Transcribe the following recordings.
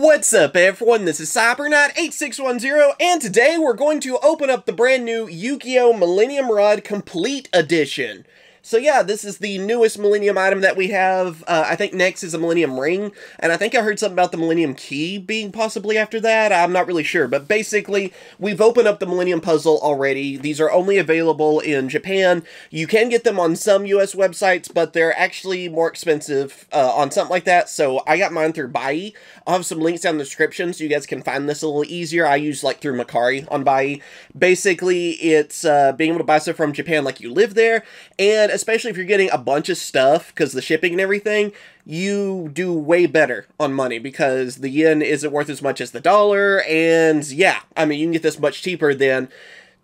What's up everyone, this is CyberKnight 8610, and today we're going to open up the brand new Yugioh Millennium Rod Complete Edition. So yeah, this is the newest Millennium item that we have. I think next is a Millennium Ring, and I think I heard something about the Millennium Key being possibly after that. I'm not really sure, but basically, we've opened up the Millennium Puzzle already. These are only available in Japan. You can get them on some US websites, but they're actually more expensive on something like that, so I got mine through Bai. I'll have some links down in the description so you guys can find this a little easier. I use like through Macari on Bai. Basically, it's being able to buy stuff from Japan like you live there, and especially if you're getting a bunch of stuff, because the shipping and everything, you do way better on money, because the yen isn't worth as much as the dollar, and yeah, I mean, you can get this much cheaper than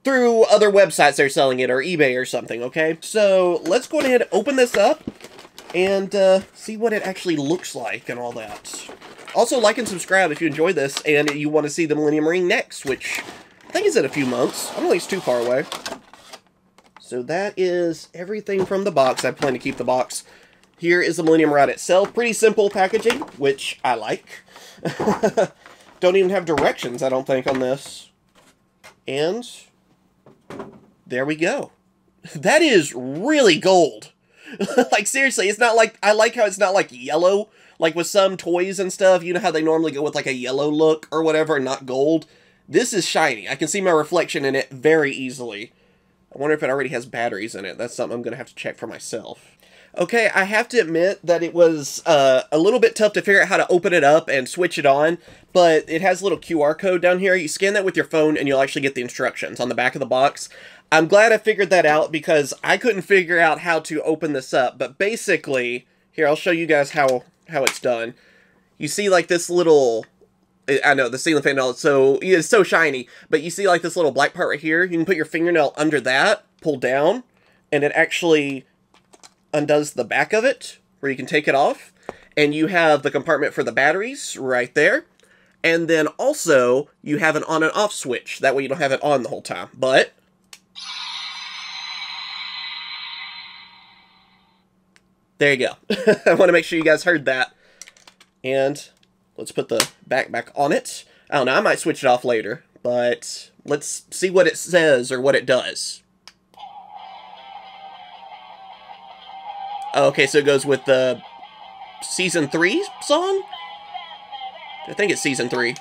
through other websites that are selling it, or eBay or something, okay? So, let's go ahead and open this up, and see what it actually looks like and all that. Also, like and subscribe if you enjoy this, and you want to see the Millennium Ring next, which I think is in a few months. I don't think it's too far away. So that is everything from the box. I plan to keep the box. Here is the Millennium Rod itself. Pretty simple packaging, which I like. Don't even have directions, I don't think, on this. And there we go. That is really gold. Like, seriously, it's not like... I like how it's not, like, yellow. Like, with some toys and stuff, you know how they normally go with, like, a yellow look or whatever, and not gold? This is shiny. I can see my reflection in it very easily. I wonder if it already has batteries in it. That's something I'm going to have to check for myself. Okay, I have to admit that it was a little bit tough to figure out how to open it up and switch it on, but it has a little QR code down here. You scan that with your phone and you'll actually get the instructions on the back of the box. I'm glad I figured that out because I couldn't figure out how to open this up, but basically, here, I'll show you guys how it's done. You see like this little... I know, the ceiling fan, so it's so shiny, but you see like this little black part right here? You can put your fingernail under that, pull down, and it actually undoes the back of it, where you can take it off, and you have the compartment for the batteries right there, and then also you have an on and off switch, that way you don't have it on the whole time, but... there you go. I want to make sure you guys heard that, and... let's put the back on it. I don't know, I might switch it off later, but let's see what it says or what it does. Okay, so it goes with the Season 3 song? I think it's Season 3.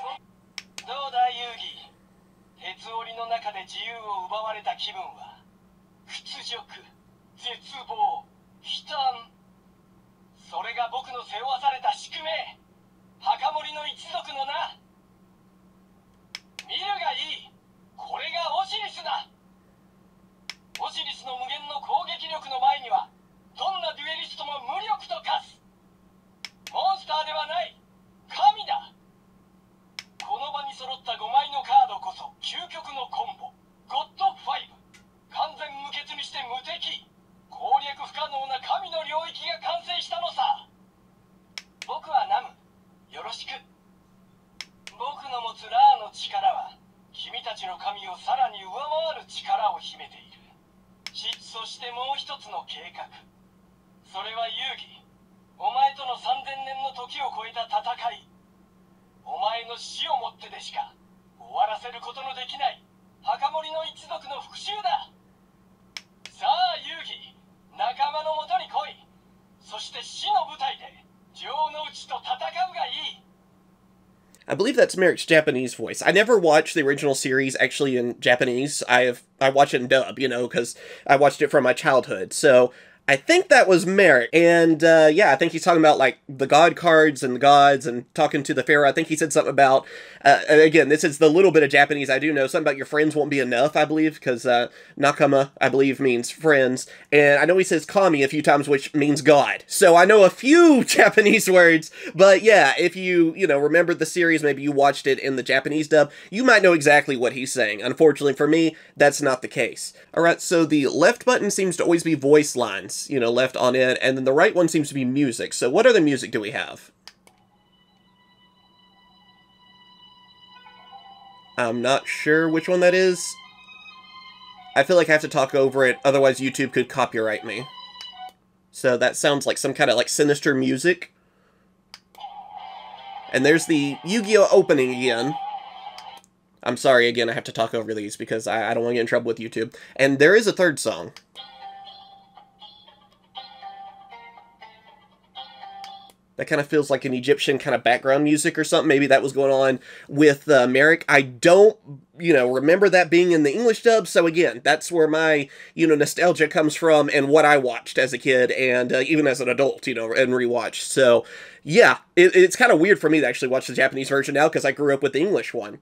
I believe that's Merrick's Japanese voice. I never watched the original series actually in Japanese. I watch it in dub, you know, because I watched it from my childhood. So I think that was Merrick. And yeah, I think he's talking about like the god cards and the gods and talking to the pharaoh. I think he said something about, again, this is the little bit of Japanese I do know, something about your friends won't be enough, I believe, because nakama, I believe, means friends. And I know he says kami a few times, which means god. So I know a few Japanese words, but yeah, if you know, remembered the series, maybe you watched it in the Japanese dub, you might know exactly what he's saying. Unfortunately for me, that's not the case. Alright, so the left button seems to always be voice lines, you know, left on it, and then the right one seems to be music. So what other music do we have? I'm not sure which one that is. I feel like I have to talk over it, otherwise YouTube could copyright me. So that sounds like some kind of like sinister music. And there's the Yu-Gi-Oh opening again. I'm sorry, again, I have to talk over these because I don't want to get in trouble with YouTube. And there is a third song. That kind of feels like an Egyptian kind of background music or something. Maybe that was going on with Merrick. I don't, remember that being in the English dub. So again, that's where my, nostalgia comes from and what I watched as a kid and even as an adult, and rewatched. So yeah, it's kind of weird for me to actually watch the Japanese version now because I grew up with the English one.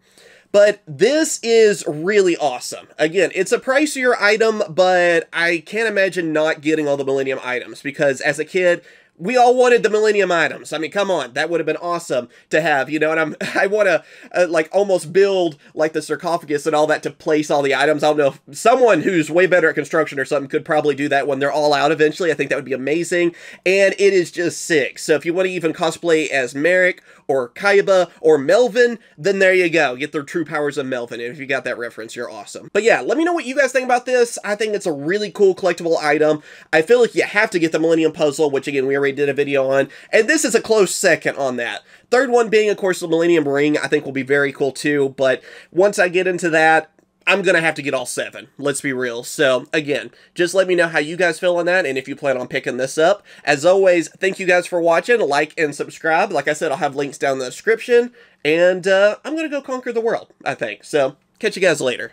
But this is really awesome. Again, it's a pricier item, but I can't imagine not getting all the Millennium items because as a kid, we all wanted the Millennium items. I mean, come on, that would have been awesome to have, and I want to, like, almost build, like, the sarcophagus and all that to place all the items. I don't know, if someone who's way better at construction or something could probably do that when they're all out eventually. I think that would be amazing, and it is just sick. So if you want to even cosplay as Merrick, or Kaiba, or Melvin, then there you go. Get the true powers of Melvin, and if you got that reference, you're awesome. But yeah, let me know what you guys think about this. I think it's a really cool collectible item. I feel like you have to get the Millennium Puzzle, which again, we already did a video on, and this is a close second on that. Third one being, of course, the Millennium Ring, I think will be very cool too, but once I get into that, I'm going to have to get all 7, let's be real. So, again, just let me know how you guys feel on that, and if you plan on picking this up. As always, thank you guys for watching, like and subscribe. Like I said, I'll have links down in the description, and I'm going to go conquer the world, I think. So, catch you guys later.